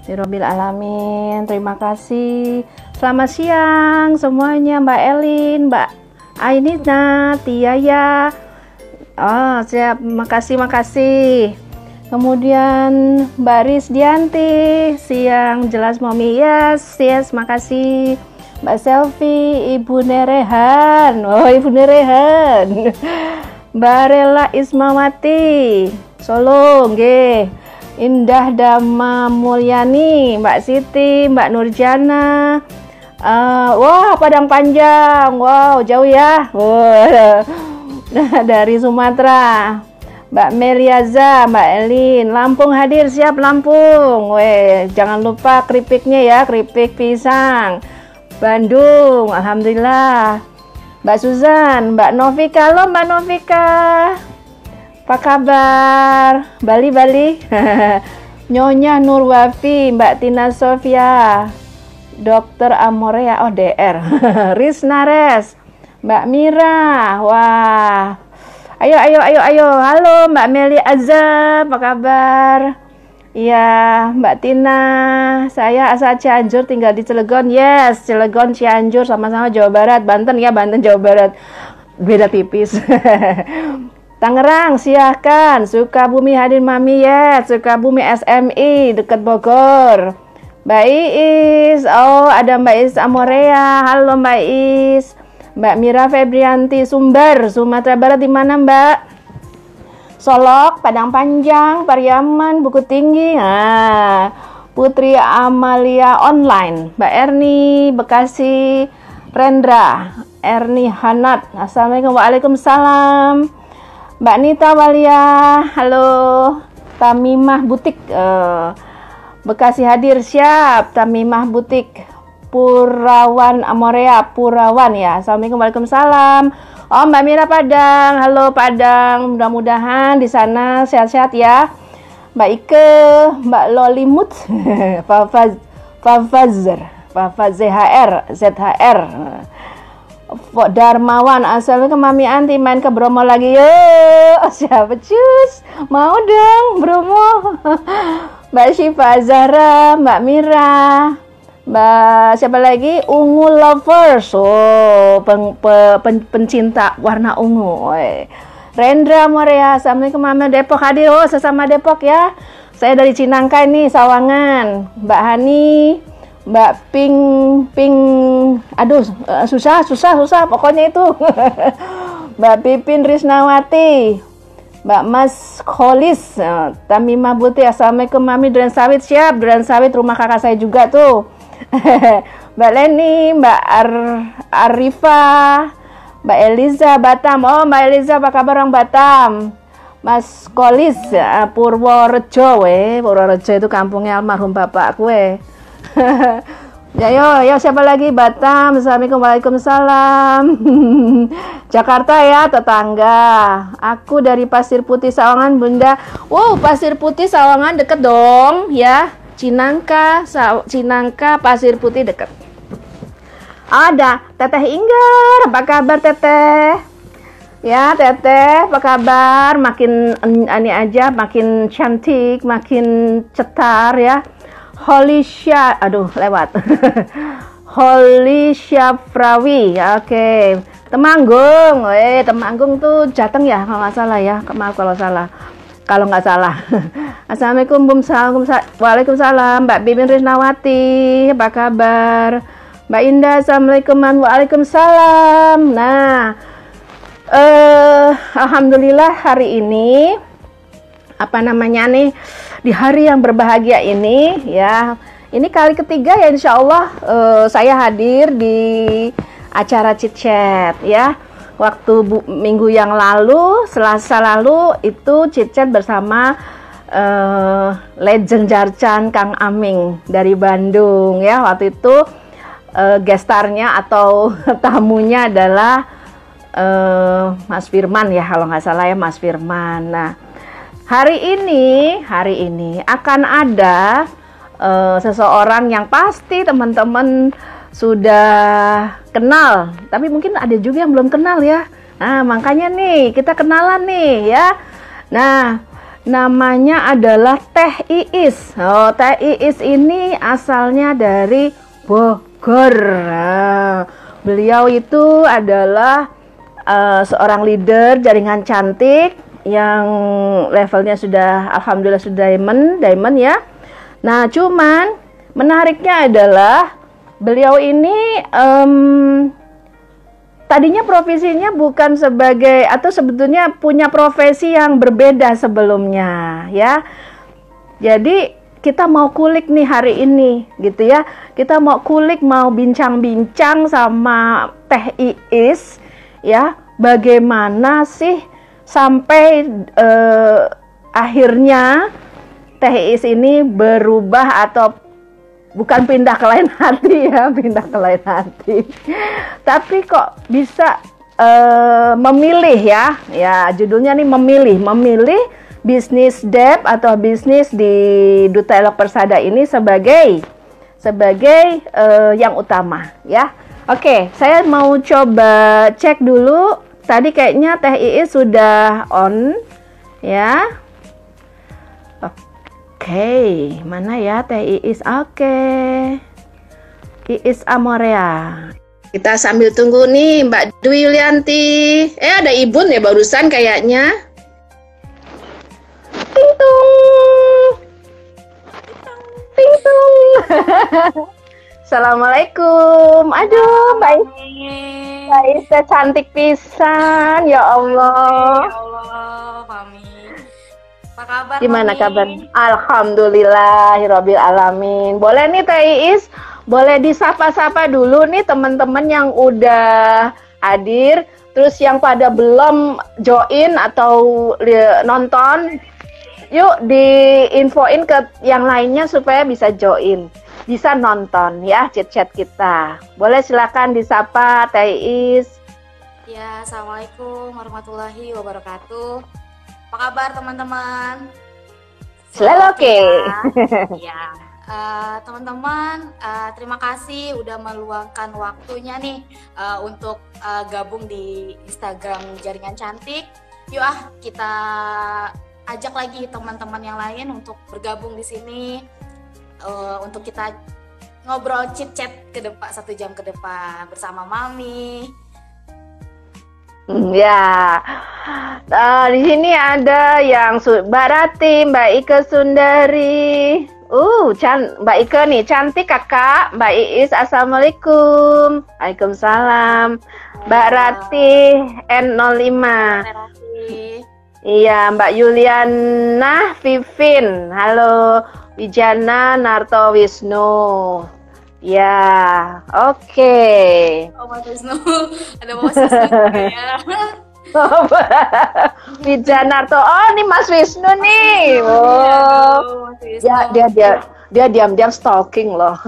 Alhamdulillahirabbil alamin. Terima kasih. Selamat siang semuanya, Mbak Elin, Mbak Ainina, Tiaya. Oh, siap. Makasih. Kemudian Mbak Risdianti, siang jelas Mami. Yes, makasih. Mbak Selfie, Ibu Nerehan. Oh, Ibu Nerehan. Mbak Rela Ismawati, Solo, nggih. Indah Dama Mulyani, Mbak Siti, Mbak Nurjana. Wah, Padang Panjang. Wow, jauh ya. Wow. Dari Sumatera. Mbak Meliaza, Mbak Elin, Lampung hadir, siap Lampung. Weh, jangan lupa keripiknya ya, keripik pisang. Bandung, alhamdulillah. Mbak Suzan, Mbak Novika, halo Mbak Novika. Apa kabar? Bali. Nyonya Nurwafi, Mbak Tina Sofia, Dokter Amorea, oh DR. Risnares, Mbak Mira, wah. Ayo. Halo Mbak Meli Azza, apa kabar? Iya, Mbak Tina. Saya asal Cianjur, tinggal di Cilegon. Yes, Cilegon, Cianjur, sama-sama Jawa Barat. Banten ya, Banten, Jawa Barat. Beda tipis. Tangerang, silahkan. Sukabumi hadir Mami, yes. Sukabumi SMI, dekat Bogor. Mbak Iis, oh ada Mbak Iis Amorea. Halo Mbak Iis. Mbak Mira Febrianti, Sumber, Sumatera Barat, di mana Mbak? Solok, Padang Panjang, Pariaman, Bukit Tinggi. Nah, Putri Amalia Online, Mbak Erni, Bekasi, Rendra, Erni Hanat. Assalamualaikum, waalaikumsalam. Mbak Nita Walia, halo. Tamimah Butik, Bekasi hadir, siap. Tamimah Butik. Purawan Amorea, Purawan ya. Assalamualaikum, waalaikumsalam. Oh, Mbak Mira Padang, halo Padang. Mudah-mudahan di sana sehat-sehat ya. Mbak Ike, Mbak Lolimut, Fafaz ZHR. Darmawan, assalamualaikum Mami Anti, main ke Bromo lagi yuk. Siapa cus? Mau dong Bromo. Mbak Syifa Zahra, Mbak Mira. Mbak siapa lagi? Ungu Lovers. Oh, pencinta warna ungu. Rendra Morea, assalamualaikum Mama Depok hadir. Oh, sesama Depok ya. Saya dari Cinangka ini, Sawangan. Mbak Hani, Mbak Ping. Aduh, susah pokoknya itu. Mbak Pipin Risnawati. Mbak Mas Kholis, Tamimah Buti, assalamualaikum Mami. Duren Sawit siap. Duren Sawit rumah kakak saya juga tuh. Mbak Leni, Mbak Arifa, Mbak Eliza Batam. Oh, Mbak Eliza, apa kabar orang Batam? Mas Kolis, Purworejo. Purworejo itu kampungnya almarhum bapak gue. Ya, yo, siapa lagi? Batam. Assalamualaikum, waalaikumsalam. Jakarta ya, tetangga. Aku dari Pasir Putih Sawangan, Bunda. Wow, Pasir Putih Sawangan deket dong, ya. Cinangka, Pasir Putih dekat. Ada Teteh Inggar, apa kabar Teteh? Ya Teteh, apa kabar? Makin ini aja, makin cantik, makin cetar ya. Holy Syafrawi, oke. Temanggung tuh Jateng ya, kalau nggak salah ya. Maaf kalau nggak salah. Assalamualaikum, waalaikumsalam. Mbak Bibin Risnawati, apa kabar? Mbak Indah, assalamualaikum, waalaikumsalam. Nah, alhamdulillah hari ini di hari yang berbahagia ini ya. Ini kali ketiga ya, insya Allah saya hadir di acara Chit Chat ya. Waktu minggu yang lalu, Selasa lalu itu Chit Chat bersama legend Jarchan Kang Aming dari Bandung ya. Waktu itu gestarnya atau tamunya adalah Mas Firman ya, kalau nggak salah ya, Mas Firman. Nah, hari ini akan ada seseorang yang pasti teman-teman sudah kenal, tapi mungkin ada juga yang belum kenal ya. Nah, makanya nih kita kenalan nih ya. Nah, namanya adalah Teh Iis. Oh, Teh Iis ini asalnya dari Bogor. Nah, beliau itu adalah seorang leader jaringan cantik yang levelnya sudah alhamdulillah sudah diamond ya. Nah, cuman menariknya adalah beliau ini tadinya profesinya bukan sebagai, atau sebetulnya punya profesi yang berbeda sebelumnya ya. Jadi kita mau kulik nih hari ini gitu ya. Kita mau kulik, mau bincang-bincang sama Teh Iis ya, bagaimana sih sampai akhirnya Teh Iis ini berubah, atau bukan pindah ke lain hati ya, pindah ke lain hati. Tapi kok bisa memilih ya judulnya nih memilih bisnis debt atau bisnis di Duta Elok Persada ini sebagai yang utama ya. Oke, saya mau coba cek dulu. Tadi kayaknya Teh Iis sudah on ya. Oke, mana ya Teh Iis? Oke. Iis Amorea. Kita sambil tunggu nih Mbak Dwi Yulianti. Ada Ibun ya barusan kayaknya. Ting tung. Ting tung. Assalamualaikum. Aduh, Mbak Iis cantik pisan. Ya Allah. Ya Allah, Mami. Apa kabar? Gimana Mami? kabar? Alhamdulillahirabbil alamin. Boleh nih Teh Iis, boleh disapa-sapa dulu nih teman-teman yang udah hadir, terus yang pada belum join atau nonton. Yuk diinfoin ke yang lainnya supaya bisa join, bisa nonton ya chat-chat kita. Boleh silakan disapa Teh Iis. Ya, Assalamualaikum warahmatullahi wabarakatuh. Apa kabar teman-teman? Selalu oke. Ya, teman-teman, terima kasih udah meluangkan waktunya nih untuk gabung di Instagram Jaringan Cantik. Yuk kita ajak lagi teman-teman yang lain untuk bergabung di sini untuk kita ngobrol chit-chat ke depan 1 jam ke depan bersama Mami. Ya, di sini ada yang Mbak Rati, Mbak Ike Sundari. Mbak Ike nih cantik kakak. Mbak Iis, assalamualaikum. Waalaikumsalam. Mbak Rati N05. Iya, Mbak Yuliana Vivin. Halo, Wijana Narto Wisnu. Ya, oke. Oh, Mas Wisnu. Ada Mas Wisnu juga ya. Wijanarto. Oh, ini Mas Wisnu nih. Oh, ya, dia diam-diam stalking loh.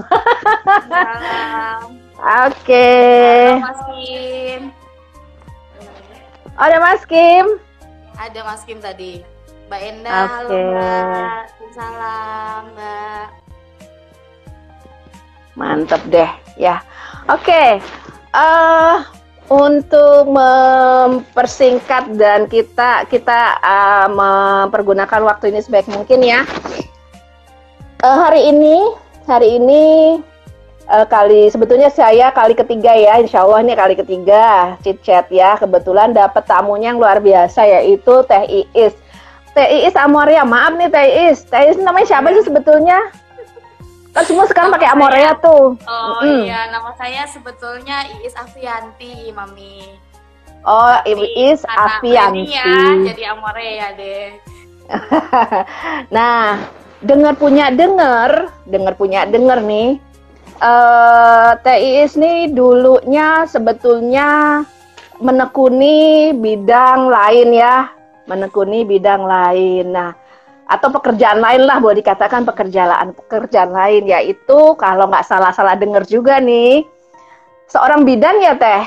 Oke. Mas Kim. Ada Mas Kim. Ada Mas Kim tadi. Mbak Enda, halo Mbak. Salam Mbak. Mantap deh ya. Oke. Untuk mempersingkat dan kita mempergunakan waktu ini sebaik mungkin ya. Hari ini sebetulnya saya kali ketiga ya, insya Allah ini kali ketiga chit chat ya. Kebetulan dapat tamunya yang luar biasa yaitu Teh Iis. Teh Iis Amorea, maaf nih Teh Iis. Teh Iis namanya siapa sih sebetulnya? Kan semua sekarang pakai Amorea tuh. Oh iya, nama saya sebetulnya Iis Afianti, Mami. Oh, Iis Afianti. Ya, jadi Amorea deh. Nah, dengar punya denger nih. Teh Iis nih dulunya sebetulnya menekuni bidang lain ya. Nah, atau pekerjaan lain lah, boleh dikatakan pekerjaan lain, yaitu kalau nggak salah dengar juga nih, seorang bidan ya Teh?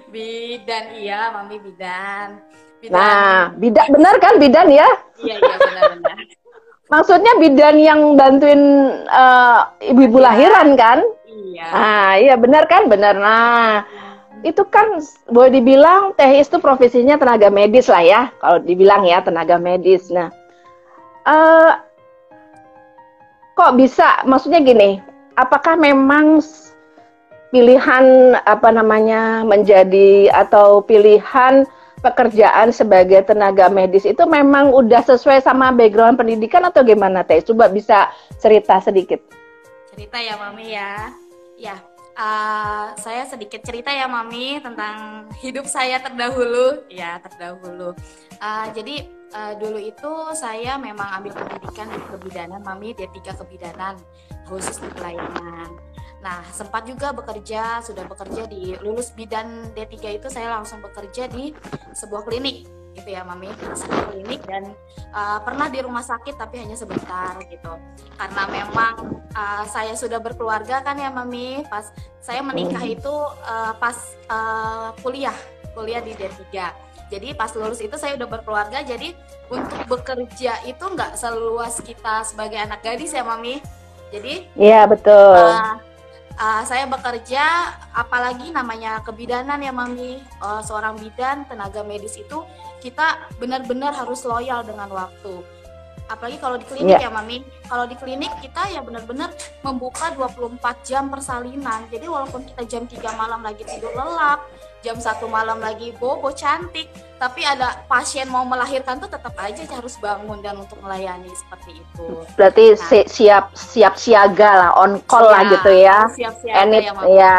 Bidan, iya Mami, bidan. Nah, bidan benar kan bidan ya? Iya benar. Maksudnya bidan yang bantuin ibu-ibu lahiran kan? Iya. Nah, iya benar kan? Benar. Nah, itu kan boleh dibilang Teh Is itu profesinya tenaga medis lah ya, kalau dibilang ya tenaga medis. Nah, eh, kok bisa? Maksudnya gini, apakah memang pilihan apa namanya menjadi atau pilihan pekerjaan sebagai tenaga medis itu memang udah sesuai sama background pendidikan atau gimana Teh? Coba bisa cerita sedikit. Cerita ya Mami ya. Ya, saya sedikit cerita ya Mami tentang hidup saya terdahulu. Ya, terdahulu. Jadi dulu itu saya memang ambil pendidikan di kebidanan Mami, D3 kebidanan, khusus di pelayanan. Nah, sempat juga bekerja, sudah bekerja di lulus bidan D3 itu saya langsung bekerja di sebuah klinik gitu ya Mami, sebuah klinik dan pernah di rumah sakit tapi hanya sebentar gitu. Karena memang saya sudah berkeluarga kan ya Mami, pas saya menikah itu pas kuliah di D3. Jadi pas lulus itu saya udah berkeluarga, jadi untuk bekerja itu nggak seluas kita sebagai anak gadis ya Mami. Jadi iya betul. Saya bekerja, apalagi namanya kebidanan ya Mami, seorang bidan, tenaga medis itu kita benar-benar harus loyal dengan waktu. Apalagi kalau di klinik ya Mami, kalau di klinik kita ya benar-benar membuka 24 jam persalinan. Jadi walaupun kita jam 3 malam lagi tidur lelap, jam 1 malam lagi bobo cantik, tapi ada pasien mau melahirkan tuh tetap aja harus bangun dan untuk melayani seperti itu. Berarti siap siaga lah, on call lah gitu ya. Siap siaga ya Mami. Ya,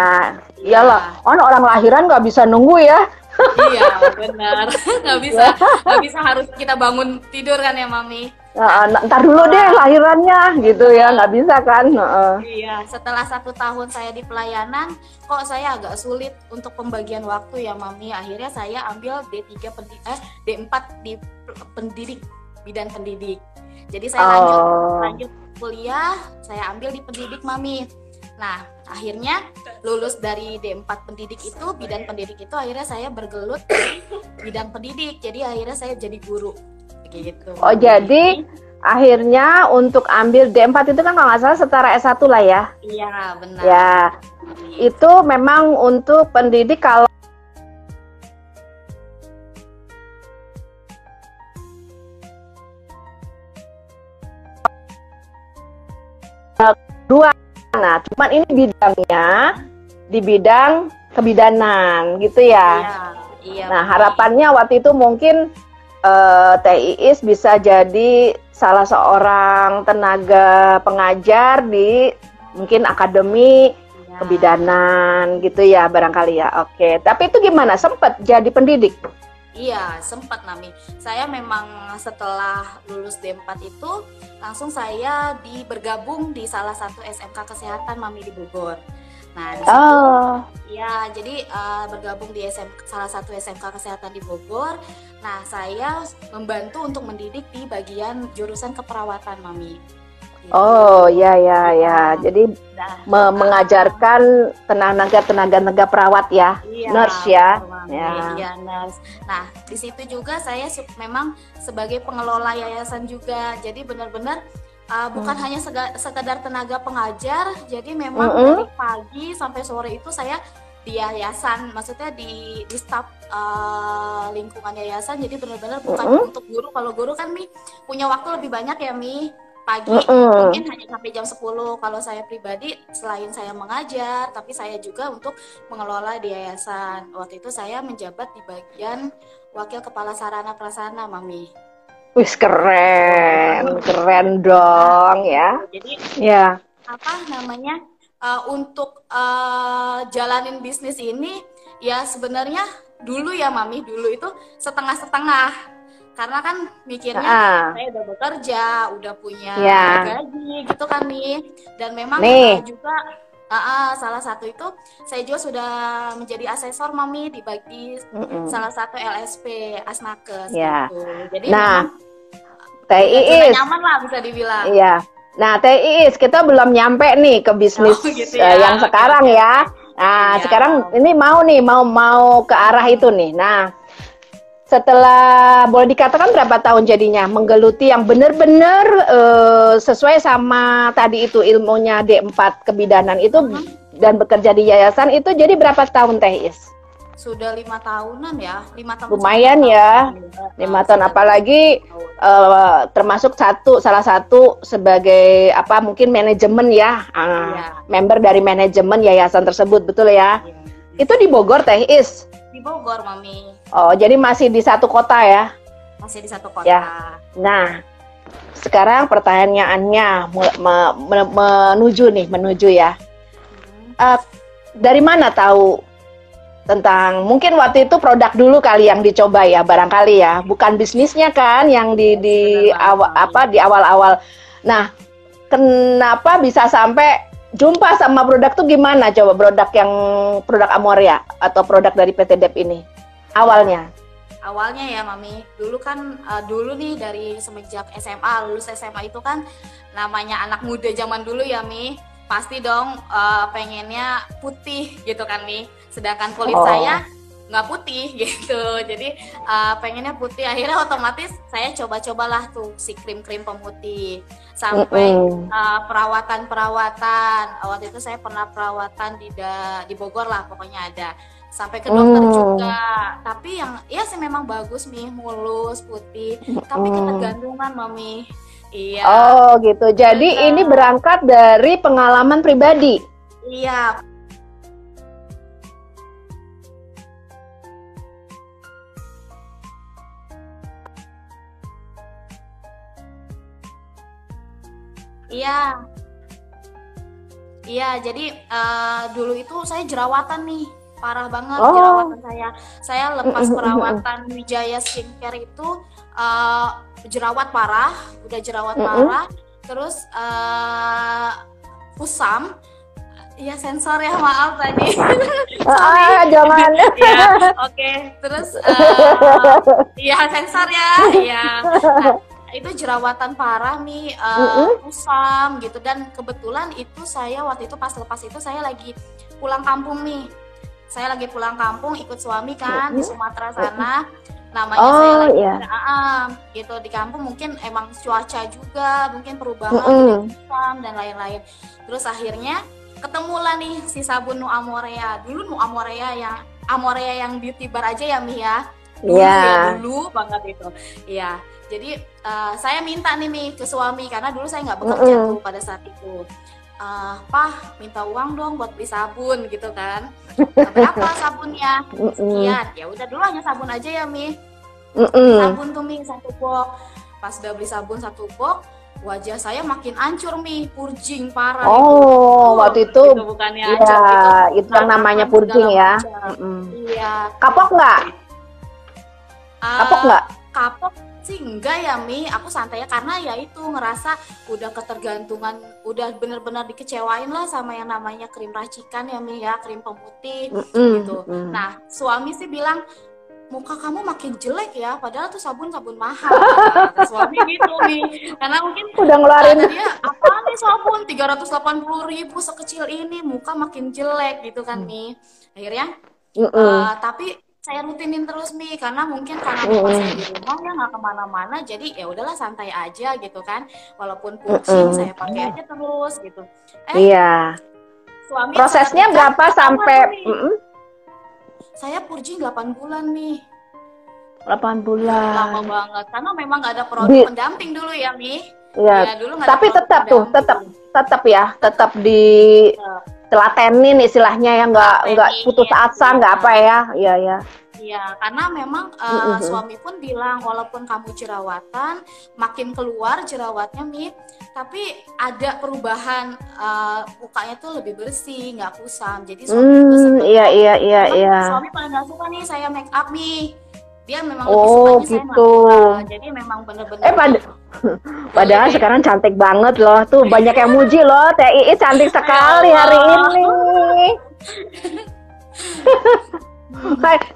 iyalah. Orang lahiran nggak bisa nunggu ya. Iya benar, nggak bisa harus kita bangun tidur kan ya Mami. Ntar dulu deh lahirannya gitu ya, nggak bisa kan. Iya, setelah 1 tahun saya di pelayanan, kok saya agak sulit untuk pembagian waktu ya Mami. Akhirnya saya ambil D4 di pendidik, bidan pendidik. Jadi saya lanjut kuliah, saya ambil di pendidik Mami. Nah, akhirnya lulus dari D4 pendidik itu, bidan pendidik itu, akhirnya saya bergelut di bidang pendidik. Jadi akhirnya saya jadi guru. Begitu. Oh, jadi akhirnya untuk ambil D4 itu kan kalau nggak salah setara S1 lah ya? Iya, benar. Ya, itu memang untuk pendidik kalau dua. Nah, cuman ini bidangnya di bidang kebidanan gitu ya. Iya, nah, harapannya waktu itu mungkin Teh Iis bisa jadi salah seorang tenaga pengajar di mungkin akademi kebidanan gitu ya barangkali ya. Oke, tapi itu gimana? Sempet jadi pendidik? Iya, sempat Mami. Saya memang setelah lulus D4 itu langsung saya bergabung di salah satu SMK Kesehatan Mami di Bogor. Nah, di situ ya, jadi bergabung di salah satu SMK Kesehatan di Bogor. Nah, saya membantu untuk mendidik di bagian jurusan keperawatan Mami. Oh ya. Jadi mengajarkan tenaga perawat ya, nurse ya. Iya, nurse. Nah, di situ juga saya memang sebagai pengelola yayasan juga. Jadi benar-benar bukan hanya sekedar tenaga pengajar. Jadi memang dari pagi sampai sore itu saya di yayasan, maksudnya di staf lingkungan yayasan. Jadi benar-benar bukan untuk guru. Kalau guru kan punya waktu lebih banyak ya pagi mungkin hanya sampai jam 10. Kalau saya pribadi selain saya mengajar, tapi saya juga untuk mengelola di yayasan. Waktu itu saya menjabat di bagian wakil kepala sarana prasarana Mami. Wih, keren dong ya. Jadi ya untuk jalanin bisnis ini ya sebenarnya dulu ya Mami, dulu itu setengah-setengah. Karena kan mikirnya saya udah bekerja, udah punya gaji gitu kan dan memang juga salah satu itu saya juga sudah menjadi asesor Mami di salah satu LSP Asnakes gitu. Jadi memang Teh Iis nyaman lah bisa dibilang. Iya. Nah, Teh Iis, kita belum nyampe nih ke bisnis gitu yang sekarang ya. Nah, sekarang ini mau ke arah itu nih. Nah, setelah boleh dikatakan berapa tahun jadinya menggeluti yang benar-benar sesuai sama tadi itu ilmunya D4 kebidanan itu dan bekerja di yayasan itu, jadi berapa tahun Teh Is? sudah 5 tahunan ya, 5 tahun. Lumayan ya, 5 tahun. Apalagi termasuk salah satu sebagai apa mungkin manajemen ya, member dari manajemen yayasan tersebut, betul ya? Itu di Bogor, Teh Is? Di Bogor, Mami. Oh, jadi masih di satu kota ya? Masih di satu kota. Ya. Nah, sekarang pertanyaannya menuju ya. Dari mana tahu tentang mungkin waktu itu produk dulu kali yang dicoba ya, barangkali ya, bukan bisnisnya kan yang di awal-awal. Nah, kenapa bisa sampai jumpa sama produk tuh gimana? Coba produk Amorea atau produk dari PT Dep ini awalnya. Awalnya ya Mami, dulu kan dulu nih dari semenjak SMA, lulus SMA itu kan namanya anak muda zaman dulu ya Mi, pasti dong pengennya putih gitu kan Mi, sedangkan kulit saya nggak putih gitu, jadi pengennya putih, akhirnya otomatis saya coba-cobalah tuh si krim-krim pemutih sampai perawatan, waktu itu saya pernah perawatan di Bogor lah pokoknya ada, sampai ke dokter juga, tapi yang ya sih memang bagus Mi, mulus putih, tapi ketergantungan Mami. Iya. Oh gitu, jadi ini berangkat dari pengalaman pribadi. Iya. Iya. Iya, jadi dulu itu saya jerawatan nih, parah banget jerawatan saya. Saya lepas perawatan Wijaya Skincare itu jerawat parah, udah jerawat parah, terus kusam. Iya sensor ya, maaf tadi. Jangan. Ya, oke. Terus iya sensor ya, iya. Nah, itu jerawatan parah nih, kusam gitu, dan kebetulan itu saya waktu itu pas lepas itu saya lagi pulang kampung nih. Saya lagi pulang kampung ikut suami kan di Sumatera sana. Namanya saya lagi gitu di kampung, mungkin emang cuaca juga, mungkin perubahan kusam dan lain-lain. Terus akhirnya ketemulah nih si sabun Nu Amorea. Dulu Nu Amorea yang beauty bar aja ya Mi ya. Dulu banget itu. Iya. Jadi saya minta nih Mi ke suami karena dulu saya nggak bekerja tuh pada saat itu. Pah, minta uang dong buat beli sabun gitu kan. Berapa sabunnya? Sekian. Ya udah dulu hanya sabun aja ya Mi. Sabun tuh Mi 1 box. Pas udah beli sabun 1 box, wajah saya makin hancur Mi, purjing parah. Waktu itu gitu, bukannya hancur gitu. Itu yang namanya purjing ya. Iya. Kapok nggak? Kapok nggak? Kapok sih enggak ya Mi, aku santai karena ya itu ngerasa udah ketergantungan, udah bener-bener dikecewain lah sama yang namanya krim racikan ya Mi ya, krim pemutih gitu. Nah suami sih bilang, muka kamu makin jelek ya, padahal tuh sabun-sabun mahal. Kata suami gitu Mi, karena mungkin udah ngeluarin dia apa nih sabun 380.000 sekecil ini, muka makin jelek gitu kan Mi. Akhirnya tapi saya rutinin terus Mi, karena mungkin karena bapak saya di rumah ya nggak kemana-mana, jadi ya udahlah santai aja gitu kan, walaupun pusing saya pakai aja terus gitu. Suami prosesnya berapa sampai saya purjing 8 bulan Mi. 8 bulan. Lama banget, karena memang nggak ada produk pendamping dulu ya Mi. Iya. Dulu tapi tetap tetap di telatenin istilahnya ya, nggak putus asa, nggak apa ya. Iya, karena memang suami pun bilang walaupun kamu jerawatan, makin keluar jerawatnya Mi, tapi ada perubahan, mukanya tuh lebih bersih, nggak kusam. Jadi suami juga senang. Iya. Suami paling nggak suka nih saya make up Mi. Dia memang lebih sukanya saya natural. Jadi memang bener-bener padahal sekarang cantik banget loh. Tuh banyak yang muji loh, Teh Iis cantik sekali hari ini.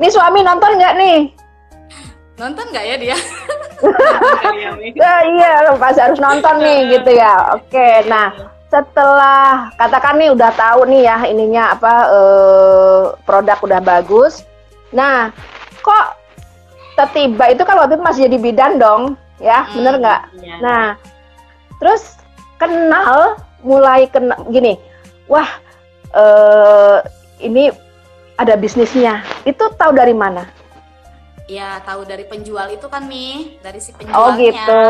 Nih suami nonton nggak nih? Nonton nggak ya dia? Iya, pas harus nonton nih gitu ya. Oke, nah setelah katakan nih udah tahu nih ya ininya apa, produk udah bagus. Nah, kok tiba itu kan waktu itu masih jadi bidan dong, ya bener nggak? Iya. Nah, terus mulai kenal gini, wah ini ada bisnisnya. Itu tahu dari mana? Ya tahu dari penjual itu kan Mi, dari si Oh penjualnya. gitu.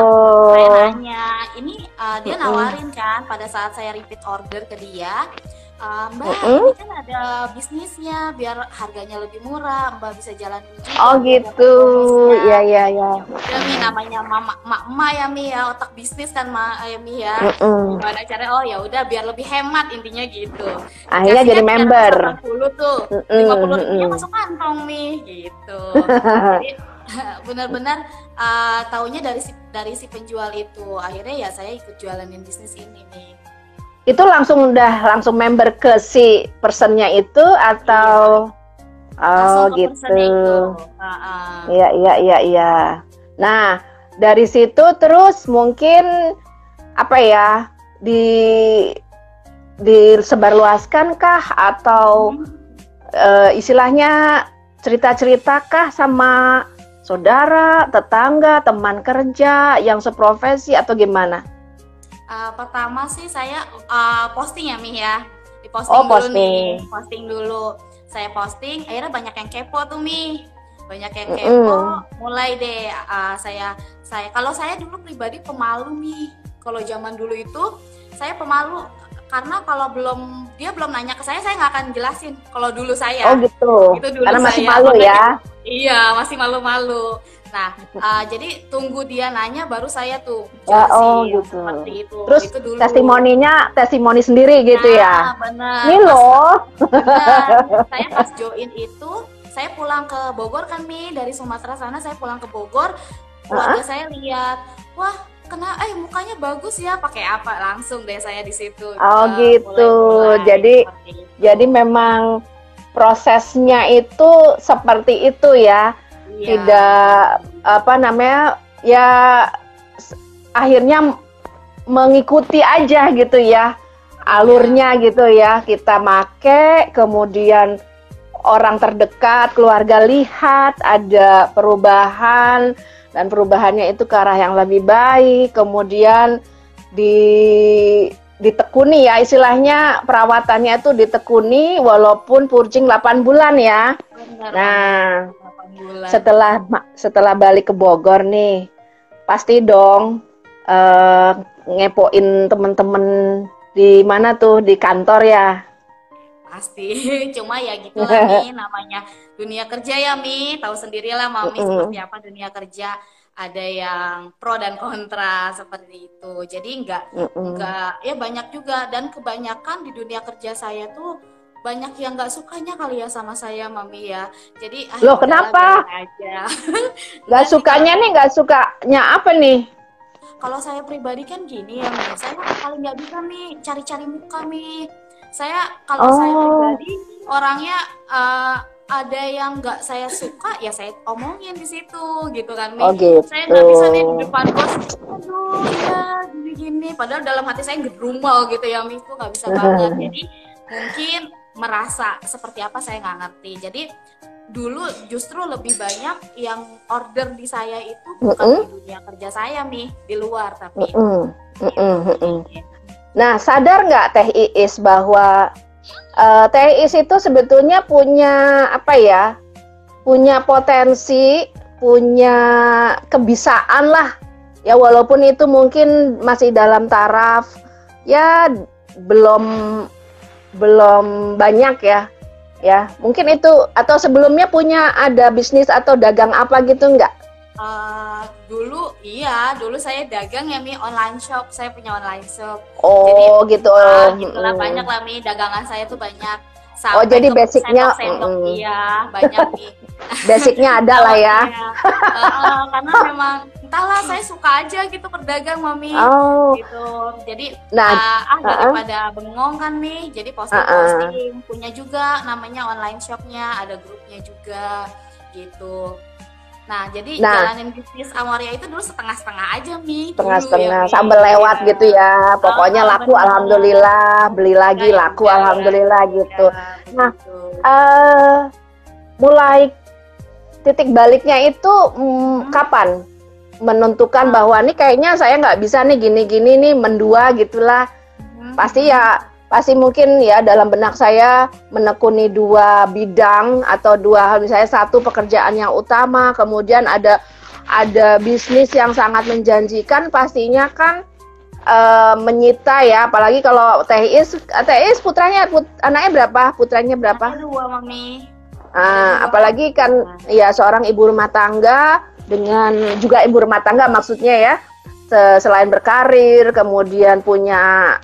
Saya nanya, ini dia nawarin kan pada saat saya repeat order ke dia, Mbak ini kan ada bisnisnya, biar harganya lebih murah, Mbak bisa jalanin juga Oh biar dapat gitu. bonusnya. Iya iya iya. Ya Mi, namanya emak ya Mi ya, otak bisnis kan ya Mi ya. Gimana caranya? Oh ya udah biar lebih hemat intinya gitu. Akhirnya Dikasihnya jadi member. 380 tuh, 50 ribunya masuk kantong Mi gitu. Jadi benar-benar taunya dari si penjual itu. Akhirnya ya saya ikut jualanin bisnis ini nih. Itu langsung member ke si personnya itu atau Langsung ke gitu. personnya itu. Iya. Nah, dari situ terus mungkin apa ya, disebarluaskan kah atau istilahnya cerita-cerita kah sama saudara, tetangga, teman kerja yang seprofesi atau gimana? Pertama sih saya posting ya Mi ya, posting dulu. Saya posting, akhirnya banyak yang kepo tuh Mi, mulai deh saya kalau saya dulu pribadi pemalu Mi. Kalau zaman dulu itu saya pemalu karena kalau dia belum nanya ke saya nggak akan jelasin. Kalau dulu saya. Oh gitu. Itu dulu karena masih saya, malu ya. Iya, masih malu-malu. Nah, jadi tunggu dia nanya baru saya tuh jelasin gitu. seperti itu. Terus itu dulu. testimoni sendiri gitu ya. Benar. Ini loh. Benar. Saya pas join itu, saya pulang ke Bogor kan Mi, dari Sumatera sana saya pulang ke Bogor. Keluarga saya lihat, wah, mukanya bagus ya, pakai apa? Langsung deh saya di situ. Oh gitu. Jadi memang prosesnya itu seperti itu ya. Iya. Tidak ya akhirnya mengikuti aja gitu ya alurnya gitu ya, kita make, kemudian orang terdekat, keluarga lihat ada perubahan dan perubahannya itu ke arah yang lebih baik, kemudian ditekuni ya, istilahnya perawatannya itu ditekuni walaupun purcing 8 bulan ya. Benar, nah, setelah balik ke Bogor nih, pasti dong ngepoin temen-temen di mana tuh, di kantor ya? Pasti, cuma ya gitu lah Mi, namanya dunia kerja ya Mi, tahu sendirilah Mami seperti apa dunia kerja, ada yang pro dan kontra seperti itu. Jadi enggak ya banyak juga, dan kebanyakan di dunia kerja saya tuh banyak yang nggak sukanya kali ya sama saya Mami ya. Jadi loh kenapa? Nggak sukanya nih, nggak sukanya apa nih? Kalau saya pribadi kan gini ya Mi, saya paling nggak bisa nih cari-cari muka Mi. Saya kalau saya pribadi orangnya ada yang nggak saya suka ya saya omongin di situ gitu kan Mi. Gitu. Saya nggak bisa nih di depan bos, aduh ya gini-gini. Padahal dalam hati saya gedrumel gitu ya Mi, itu nggak bisa banget. Jadi mungkin merasa seperti apa saya nggak ngerti. Jadi dulu justru lebih banyak yang order di saya itu bukan di dunia kerja saya Mi, di luar tapi. Nah, sadar nggak Teh Iis bahwa Teh Iis itu sebetulnya punya apa ya? Punya potensi, punya kebisaan lah. Ya walaupun itu mungkin masih dalam taraf ya belum banyak ya. Ya, mungkin itu, atau sebelumnya punya ada bisnis atau dagang apa gitu nggak? Dulu saya dagang ya Mi, online shop, saya punya online shop. Oh jadi, gitu. Gitulah banyak lah Mi, dagangan saya tuh banyak. Sampai jadi basicnya, iya banyak nih. Basicnya ada lah ya. Karena memang entahlah saya suka aja gitu berdagang Mami. Gitu. Jadi daripada bengong kan nih, jadi posting. Punya juga namanya online shopnya, ada grupnya juga gitu. Nah, jadi jalanin bisnis Amoria itu dulu setengah-setengah aja Mi. Setengah-setengah, sambil lewat gitu ya. Pokoknya laku alhamdulillah, beli lagi laku alhamdulillah gitu. Nah, mulai titik baliknya itu kapan? Menentukan bahwa nih kayaknya saya nggak bisa nih gini-gini nih, mendua gitulah. Pasti pasti mungkin ya dalam benak saya menekuni dua bidang atau dua hal, misalnya satu pekerjaan yang utama, kemudian ada bisnis yang sangat menjanjikan, pastinya kan menyita ya, apalagi kalau Teh Is anaknya berapa? Putranya berapa? Ada 2, Mami. Apalagi kan ya seorang ibu rumah tangga, dengan juga ibu rumah tangga maksudnya ya, selain berkarir, kemudian punya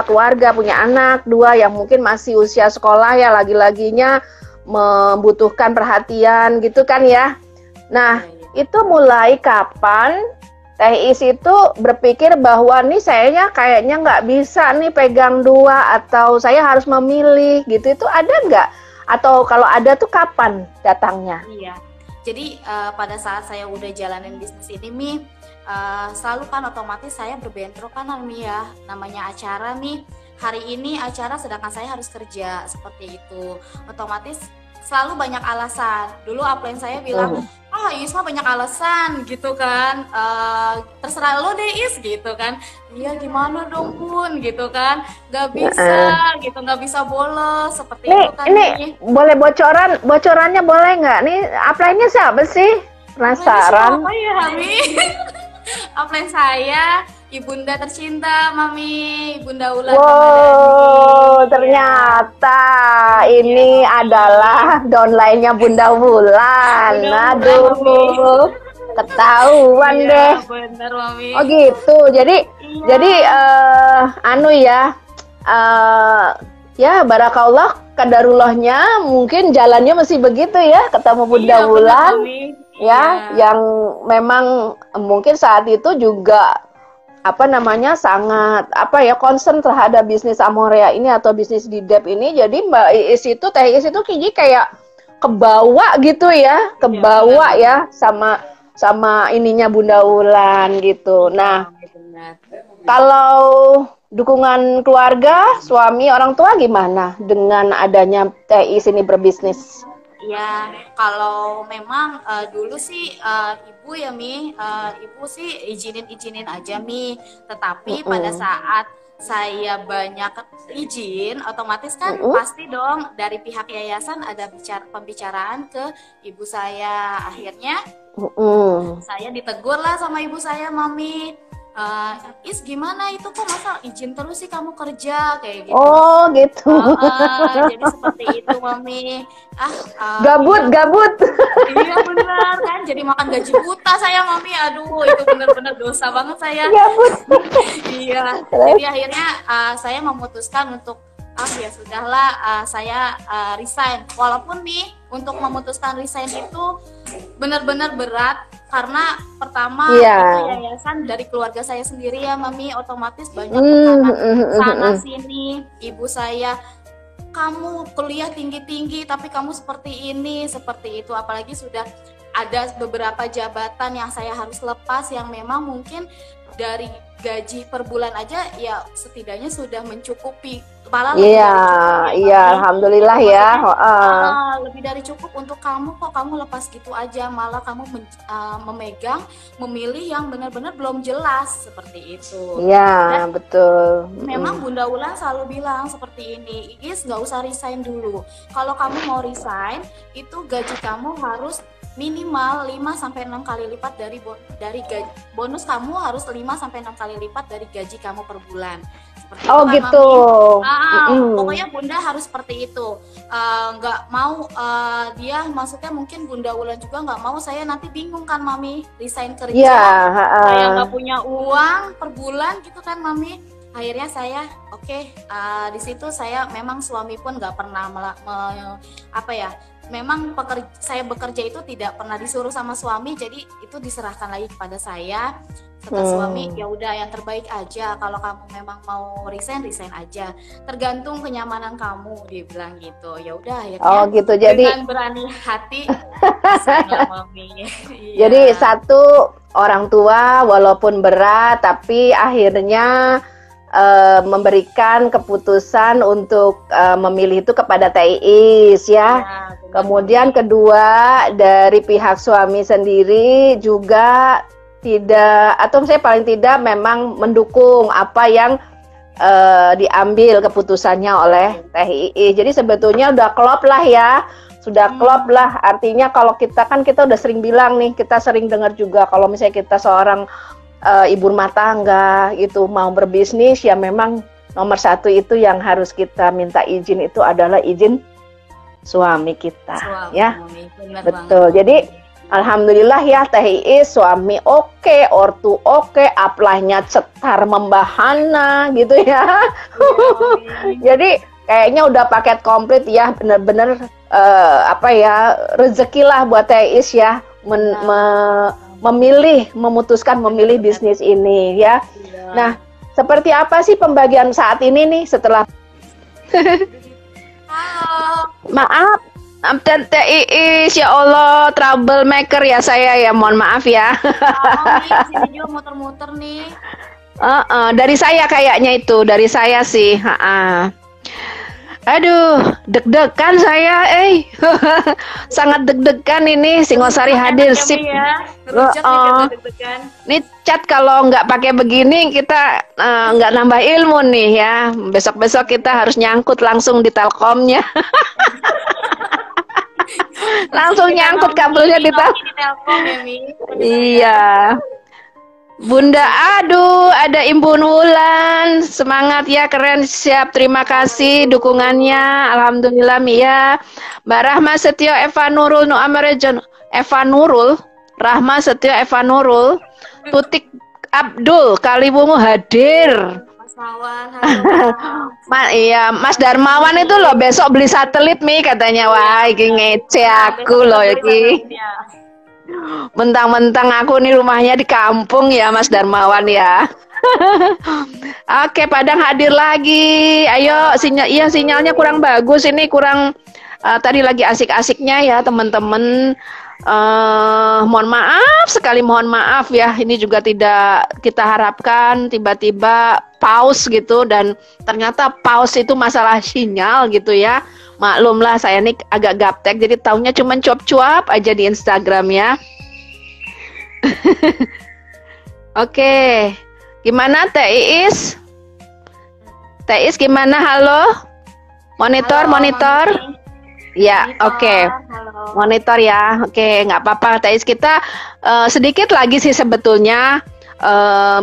keluarga, punya anak 2 yang mungkin masih usia sekolah ya, lagi-laginya membutuhkan perhatian gitu kan ya. Nah, itu mulai kapan Teh Is itu berpikir bahwa nih kayaknya nggak bisa nih pegang 2, atau saya harus memilih gitu, itu ada nggak? Atau kalau ada tuh kapan datangnya? Iya, jadi pada saat saya udah jalanin bisnis ini Mi, selalu kan otomatis saya berbentrok kan Mi ya, namanya acara nih, hari ini acara sedangkan saya harus kerja, seperti itu. Otomatis selalu banyak alasan. Dulu upline saya bilang, Is mah banyak alasan gitu kan, terserah lo deh Is gitu kan. Iya gimana dong Bun gitu kan, nggak bisa gitu, nggak bisa bolos seperti itu kan. Ini boleh bocorannya boleh nggak? Nih upline-nya siapa sih? Penasaran. Siapa ya Mami? Upline saya Ibunda tercinta Mami, Ibunda Ulan. Wow, ternyata ini adalah downline-nya Bunda Wulan. Aduh, ketahuan deh. Bener, Mami. Oh gitu. Jadi ya barakallah kadarullahnya, mungkin jalannya masih begitu ya, ketemu Bunda Wulan. Ya, yang memang mungkin saat itu juga sangat concern terhadap bisnis Amorea ini atau bisnis di Dep ini. Jadi Teh Is itu kayak kebawa gitu ya, ya sama ininya Bunda Wulan gitu. Nah, kalau dukungan keluarga, suami, orang tua gimana dengan adanya Teh Is ini berbisnis? Ya, kalau memang dulu sih ibu ya Mi, ibu sih izinin aja Mi. Tetapi pada saat saya banyak izin, otomatis kan pasti dong dari pihak yayasan ada pembicaraan ke ibu saya. Akhirnya saya ditegur lah sama ibu saya, Mami. Is gimana itu kok masa izin terus sih kamu kerja kayak gitu. Oh gitu. Jadi seperti itu Mami. Gabut. Iya benar kan, jadi makan gaji buta saya Mami. Aduh itu benar-benar dosa banget saya. Gabut. Iya. Jadi akhirnya saya memutuskan untuk ya sudahlah, saya resign. Walaupun nih untuk memutuskan resign itu benar-benar berat. Karena pertama itu yayasan dari keluarga saya sendiri ya Mami, otomatis banyak tekanan sana sini. Ibu saya, kamu kuliah tinggi-tinggi tapi kamu seperti ini, seperti itu. Apalagi sudah ada beberapa jabatan yang saya harus lepas yang memang mungkin dari gaji per bulan aja ya setidaknya sudah mencukupi. Iya, alhamdulillah ya. Lebih dari cukup untuk kamu, kok kamu lepas gitu aja, malah kamu memegang, memilih yang benar-benar belum jelas seperti itu. Iya, betul. Memang Bunda Wulan selalu bilang seperti ini, Is nggak usah resign dulu. Kalau kamu mau resign, itu gaji kamu harus minimal 5-6 kali lipat dari gaji. Bonus kamu harus 5-6 kali lipat dari gaji kamu per bulan. Seperti itu, gitu. Pokoknya Bunda harus seperti itu. Nggak mau dia, maksudnya mungkin Bunda Wulan juga nggak mau saya nanti bingung kan Mami, resign kerja, saya nggak punya uang per bulan gitu kan Mami. Akhirnya saya di situ saya memang suami pun nggak pernah memang saya bekerja itu tidak pernah disuruh sama suami, jadi itu diserahkan lagi kepada saya. Kata suami, ya udah yang terbaik aja, kalau kamu memang mau resign aja, tergantung kenyamanan kamu, dia bilang gitu. Ya udah akhirnya gitu. Jadi dengan berani hati saya Mami. Jadi satu, orang tua walaupun berat tapi akhirnya memberikan keputusan untuk memilih itu kepada Teh Is ya. Kemudian kedua, dari pihak suami sendiri juga tidak, atau saya paling tidak memang mendukung apa yang diambil keputusannya oleh Teh Iis. Jadi sebetulnya udah klop lah ya. Sudah klop lah, artinya kalau kita udah sering bilang nih, kita sering dengar juga kalau misalnya kita seorang ibu rumah tangga itu mau berbisnis, ya memang nomor satu itu yang harus kita minta izin itu adalah izin suami kita, ya. Betul. Banget. Jadi alhamdulillah ya Teh Iis, suami oke, ortu oke, aplahnya cetar membahana gitu ya. Jadi kayaknya udah paket komplit ya, bener-bener rezeki lah buat Teh Iis ya, memutuskan memilih bisnis ini ya. Nah, seperti apa sih pembagian saat ini nih setelah Halo. Maaf, Teh Iis, ya Allah, troublemaker ya saya ya, mohon maaf ya. Nih, sini juga muter-muter nih. Dari saya kayaknya itu, dari saya sih. Aduh, deg-degan saya, sangat deg-degan ini. Singosari hadir sip. Ini chat kalau nggak pakai begini kita nggak nambah ilmu nih ya. Besok-besok kita harus nyangkut langsung di Telkomnya. Langsung nyangkut kabelnya di Telkom ya, Mi. Iya. Bunda, aduh, ada Imbun Wulan, semangat ya, keren, siap, terima kasih dukungannya, alhamdulillah Mi ya. Mbak Rahma Setio Eva Nurul Nu'amarejon, Eva Nurul, Rahma Setio Eva Nurul, Tutik Abdul Kaliwungu hadir. Mas Wawan, halo. Iya, Mas Darmawan itu loh besok beli satelit Mi katanya, wah, iki ngece aku loh iki. Mentang-mentang aku nih rumahnya di kampung ya Mas Darmawan ya. Oke, Padang hadir lagi. Ayo, sinyalnya kurang bagus ini, kurang tadi lagi asik-asiknya ya teman-teman. Mohon maaf sekali, mohon maaf ya. Ini juga tidak kita harapkan tiba-tiba pause gitu, dan ternyata pause itu masalah sinyal gitu ya. Maklumlah saya nih agak gaptek, jadi taunya cuma cuap-cuap aja di Instagram ya. Oke, gimana Teh Iis? Teh Iis gimana? Halo? Monitor. Ya, oke. Monitor ya, oke, nggak apa-apa Teh Iis. Kita sedikit lagi sih sebetulnya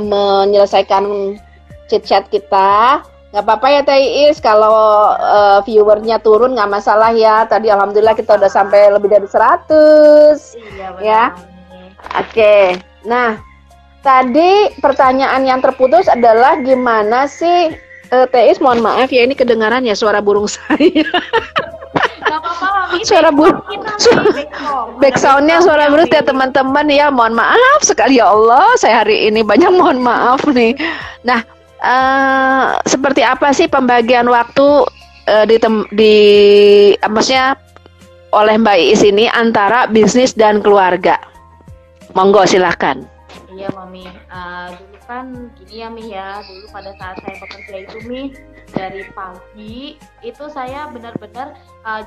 menyelesaikan chat-chat kita. Nggak apa-apa ya Teh Iis, kalau viewernya turun nggak masalah ya. Tadi alhamdulillah kita udah sampai lebih dari 100. Iya, ya. Oke. Nah, tadi pertanyaan yang terputus adalah gimana sih Teh Iis, mohon maaf ya, ini kedengaran ya suara burung saya. Gak apa-apa, suara burung. Back soundnya suara burung ya teman-teman ya, mohon maaf sekali ya Allah, saya hari ini banyak mohon maaf nih. Nah, seperti apa sih pembagian waktu maksudnya oleh Mbak Iis ini antara bisnis dan keluarga? Monggo silakan. Iya Mami, dulu kan gini ya Mi ya, dulu pada saat saya bekerja itu Mi, dari pagi itu saya benar-benar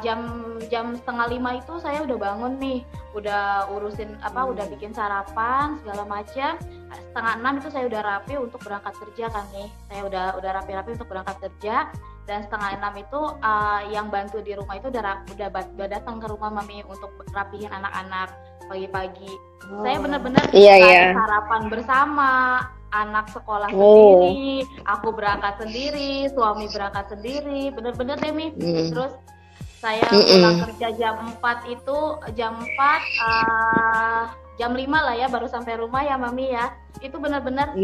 jam 4:30 itu saya udah bangun nih, udah urusin udah bikin sarapan segala macam. 5:30 itu saya udah rapi untuk berangkat kerja kan nih, saya udah rapi-rapi untuk berangkat kerja. Dan 5:30 itu yang bantu di rumah itu udah datang ke rumah Mami untuk rapihin anak-anak pagi-pagi. Saya benar-benar sarapan bersama, anak sekolah sendiri, aku berangkat sendiri, suami berangkat sendiri, benar-benar deh Mi. Terus saya pulang kerja jam 4 itu, jam 5 lah ya baru sampai rumah ya Mami ya. Itu benar-benar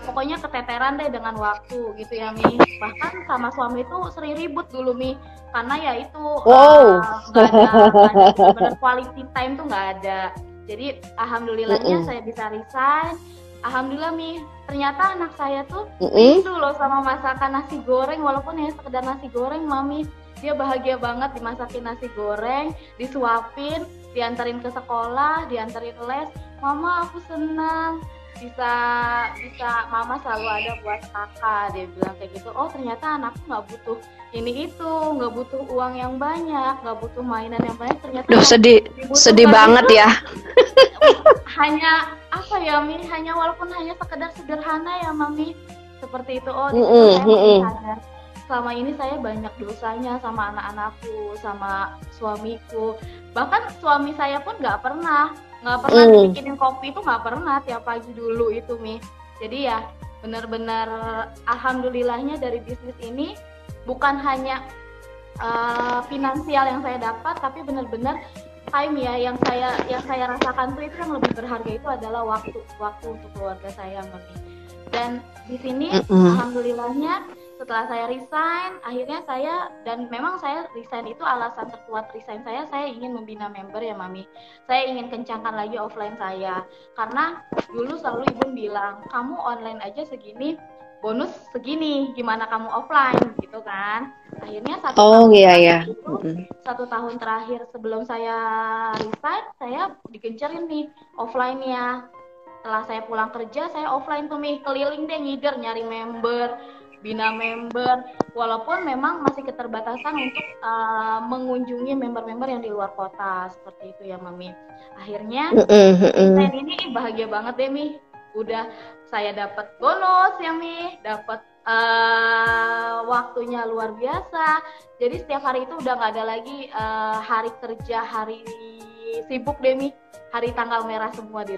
pokoknya keteteran deh dengan waktu gitu ya Mi. Bahkan sama suami itu sering ribut dulu Mi, karena ya itu nggak ada benar quality time tuh nggak ada. Jadi alhamdulillahnya saya bisa resign. Alhamdulillah Mi, ternyata anak saya tuh rindu loh sama masakan nasi goreng, walaupun ya sekedar nasi goreng Mami. Dia bahagia banget dimasakin nasi goreng, disuapin, diantarin ke sekolah, diantarin les. Mama aku senang bisa mama selalu ada buat kakak, dia bilang kayak gitu. Oh ternyata anakku nggak butuh ini itu, nggak butuh uang yang banyak, nggak butuh mainan yang banyak. Ternyata sedih banget ya. Hanya apa ya Mi, hanya walaupun hanya sekedar sederhana ya Mami, seperti itu. Oh, di situ Mm-mm, saya makin mm-mm, sadar selama ini saya banyak dosanya sama anak-anakku, sama suamiku. Bahkan suami saya pun nggak pernah mm. dibikinin kopi, itu nggak pernah tiap pagi dulu itu Mi. Jadi ya benar-benar alhamdulillahnya dari bisnis ini bukan hanya finansial yang saya dapat, tapi benar-benar time ya yang saya rasakan tuh, itu yang lebih berharga itu adalah waktu untuk keluarga saya, Mami. Dan di sini Mm-mm. alhamdulillahnya setelah saya resign, akhirnya memang saya resign itu alasan terkuat resign saya ingin membina member ya Mami. Saya ingin kencangkan lagi offline saya, karena dulu selalu ibu bilang, kamu online aja segini, bonus segini, gimana kamu offline gitu kan. Akhirnya Oh iya ya. Mm-mm. 1 tahun terakhir sebelum saya resign, saya digencerin nih offline-nya. Setelah saya pulang kerja, saya offline tuh Mi, keliling deh ngider nyari member, bina member, walaupun memang masih keterbatasan untuk mengunjungi member-member yang di luar kota, seperti itu ya Mami. Akhirnya Mm-mm, desain mm-mm. ini bahagia banget deh Mi, udah saya dapat bonus ya Mi, dapat waktunya luar biasa. Jadi setiap hari itu udah nggak ada lagi hari kerja, hari sibuk deh Mi, hari tanggal merah semua di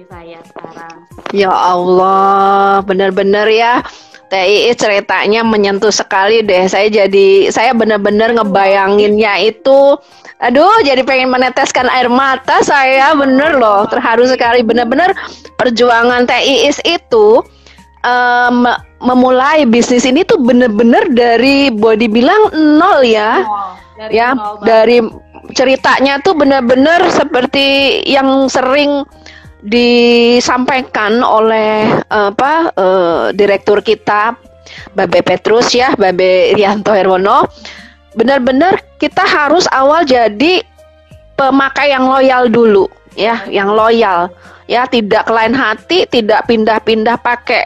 saya sekarang. Ya Allah, benar-benar ya. TII ceritanya menyentuh sekali deh. Saya benar-benar ngebayanginnya itu. Aduh, jadi pengen meneteskan air mata saya, bener loh. Terharu sekali, benar-benar perjuangan TIIS itu memulai bisnis ini tuh bener-bener dari boleh dibilang nol ya. Dari Ya, nol banget. dari ceritanya tuh benar-benar seperti yang sering disampaikan oleh direktur kita Babe Petrus ya, Babe Rianto Herwono. Benar-benar kita harus awal jadi pemakai yang loyal dulu ya, yang loyal ya, tidak kelain hati, tidak pindah-pindah pakai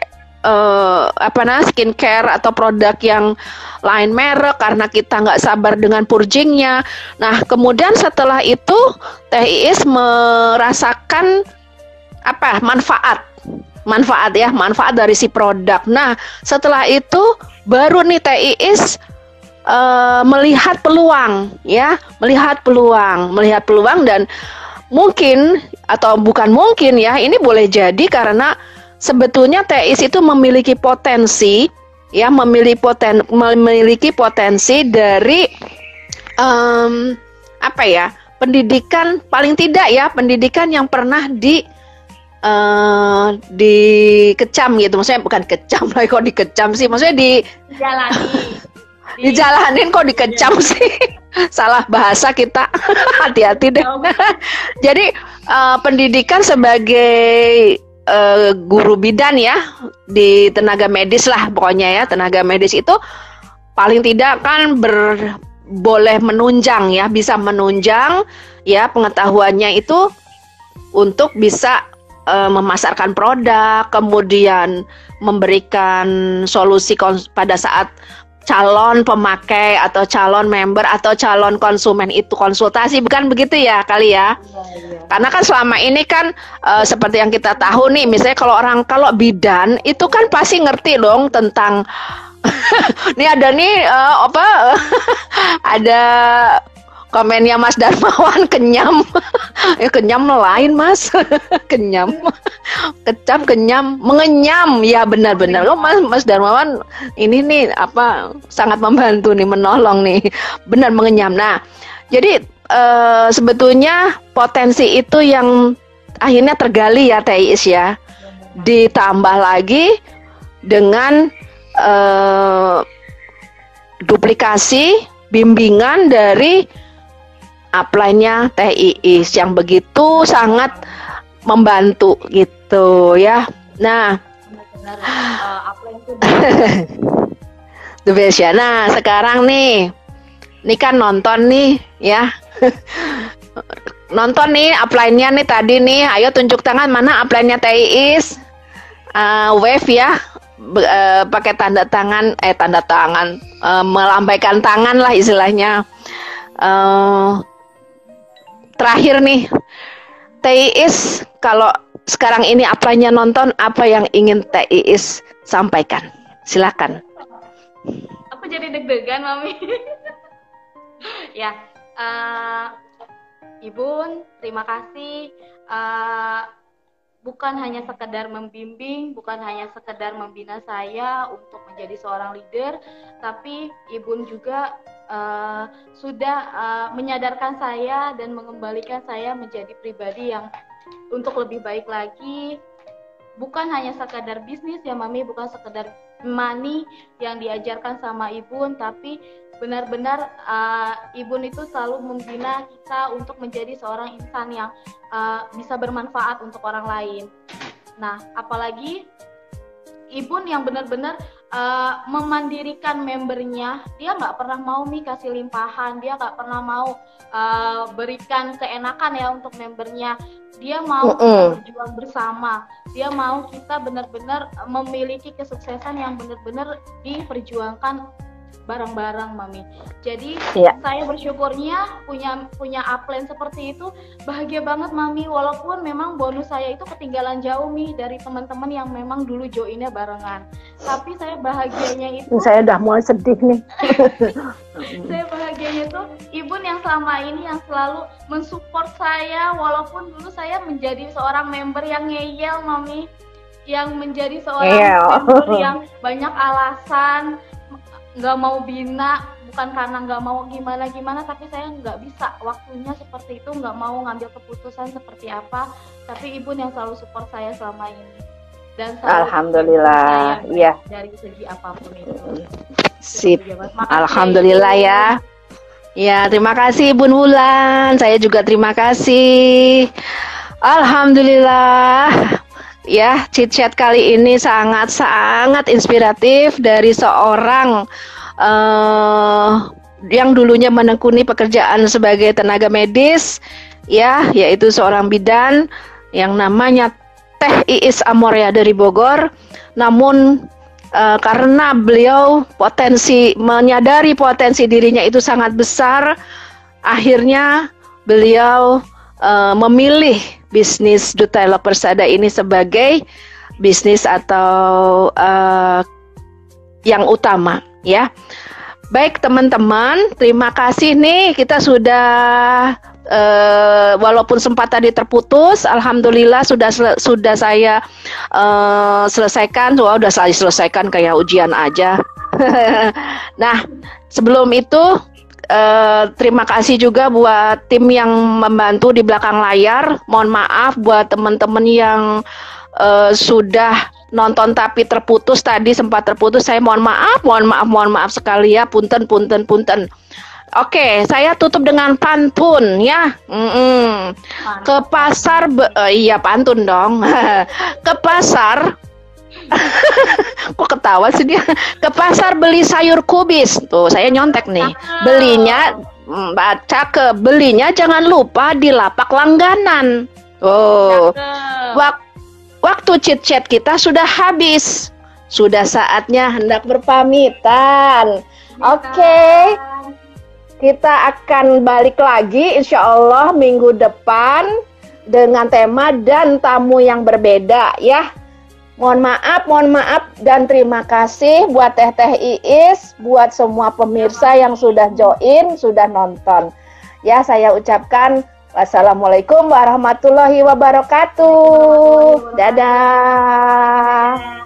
skincare atau produk yang lain merek karena kita nggak sabar dengan purgingnya. Nah, kemudian setelah itu TIIS merasakan manfaat dari si produk. Nah, setelah itu baru nih TIIS melihat peluang dan mungkin atau bukan mungkin ya, ini boleh jadi karena sebetulnya TIIS itu memiliki potensi dari pendidikan, paling tidak ya pendidikan yang pernah dikecam gitu, maksudnya bukan kecam lah, kok dikecam sih, maksudnya dijalanin kok dikecam sih, salah bahasa kita, hati-hati deh. Jadi pendidikan sebagai guru bidan ya di tenaga medis lah pokoknya ya, tenaga medis itu paling tidak kan boleh menunjang ya, bisa menunjang ya pengetahuannya itu untuk bisa memasarkan produk, kemudian memberikan solusi pada saat calon pemakai atau calon member atau calon konsumen itu konsultasi, bukan begitu ya kali ya? Iya. Karena kan selama ini kan seperti yang kita tahu nih, misalnya kalau bidan itu kan pasti ngerti dong tentang nih ada nih ada komennya Mas Darmawan, kenyam. Ya kenyam lain Mas. Kenyam. Kecam, kenyam, mengenyam. Ya benar-benar. Oh Mas Darmawan ini nih sangat membantu nih, menolong nih. Benar, mengenyam. Nah, jadi sebetulnya potensi itu yang akhirnya tergali ya TIIS ya. Ditambah lagi dengan duplikasi bimbingan dari upline-nya TIIS yang begitu sangat membantu gitu ya. Nah, Benar-benar upline itu the best ya. Nah, sekarang nih kan nonton nih ya. Nonton nih upline-nya nih tadi nih. Ayo tunjuk tangan, mana upline-nya TIIS? Wave ya. Pakai tanda tangan, melambaikan tangan lah istilahnya. Terakhir nih, TIIS kalau sekarang ini upline-nya nonton, apa yang ingin TIIS sampaikan? Silakan. Aku jadi deg-degan, Mami. Ya, Ibu, terima kasih. Bukan hanya sekedar membimbing, bukan hanya sekedar membina saya untuk menjadi seorang leader, tapi Ibu juga sudah menyadarkan saya dan mengembalikan saya menjadi pribadi yang untuk lebih baik lagi. Bukan hanya sekedar bisnis ya Mami, bukan sekedar money yang diajarkan sama Ibu, tapi benar-benar Ibu itu selalu membina kita untuk menjadi seorang insan yang bisa bermanfaat untuk orang lain. Nah, apalagi Ibu yang benar-benar memandirikan membernya, dia nggak pernah mau kasih limpahan, dia nggak pernah mau berikan keenakan ya untuk membernya. Dia mau kita berjuang bersama, dia mau kita benar-benar memiliki kesuksesan yang benar-benar diperjuangkan bareng-bareng Mami. Jadi saya bersyukurnya punya upline seperti itu, bahagia banget Mami, walaupun memang bonus saya itu ketinggalan jauh nih dari teman-teman yang memang dulu joinnya barengan. Tapi saya bahagianya itu, saya udah mulai sedih nih. Saya bahagianya itu Ibu yang selama ini yang selalu mensupport saya, walaupun dulu saya menjadi seorang member yang ngeyel Mami, yang menjadi seorang member yang banyak alasan, nggak mau bina, bukan karena nggak mau gimana-gimana, tapi saya nggak bisa waktunya seperti itu, nggak mau ngambil keputusan seperti apa, tapi Ibu yang selalu support saya selama ini. Dan alhamdulillah, iya. Dari segi apapun itu. Sip, alhamdulillah ya. Ya, terima kasih Ibu Wulan, saya juga terima kasih. Alhamdulillah. Ya, chit-chat kali ini sangat-sangat inspiratif dari seorang yang dulunya menekuni pekerjaan sebagai tenaga medis, ya, yaitu seorang bidan yang namanya Teh Iis Amorea dari Bogor. Namun karena beliau menyadari potensi dirinya itu sangat besar, akhirnya beliau memilih bisnis Duta Persada ini sebagai bisnis atau yang utama, ya. Baik teman-teman, terima kasih nih, kita sudah walaupun sempat tadi terputus, alhamdulillah sudah saya selesaikan. Udah saya selesaikan kayak ujian aja. Nah, sebelum itu terima kasih juga buat tim yang membantu di belakang layar. Mohon maaf buat teman-teman yang sudah nonton tapi terputus tadi, sempat terputus. Saya mohon maaf sekali ya. Punten. Oke, saya tutup dengan pantun ya. Ke pasar, iya pantun dong. Ke pasar. Kok ketawa sih dia? Ke pasar beli sayur kubis. Tuh, saya nyontek nih. Belinya jangan lupa di lapak langganan. Oh. Waktu chit-chat kita sudah habis. Sudah saatnya hendak berpamitan. Oke. Kita akan balik lagi insya Allah minggu depan dengan tema dan tamu yang berbeda ya. Mohon maaf dan terima kasih buat Teh Iis, buat semua pemirsa yang sudah join, sudah nonton. Ya, saya ucapkan wassalamualaikum warahmatullahi wabarakatuh. Dadah.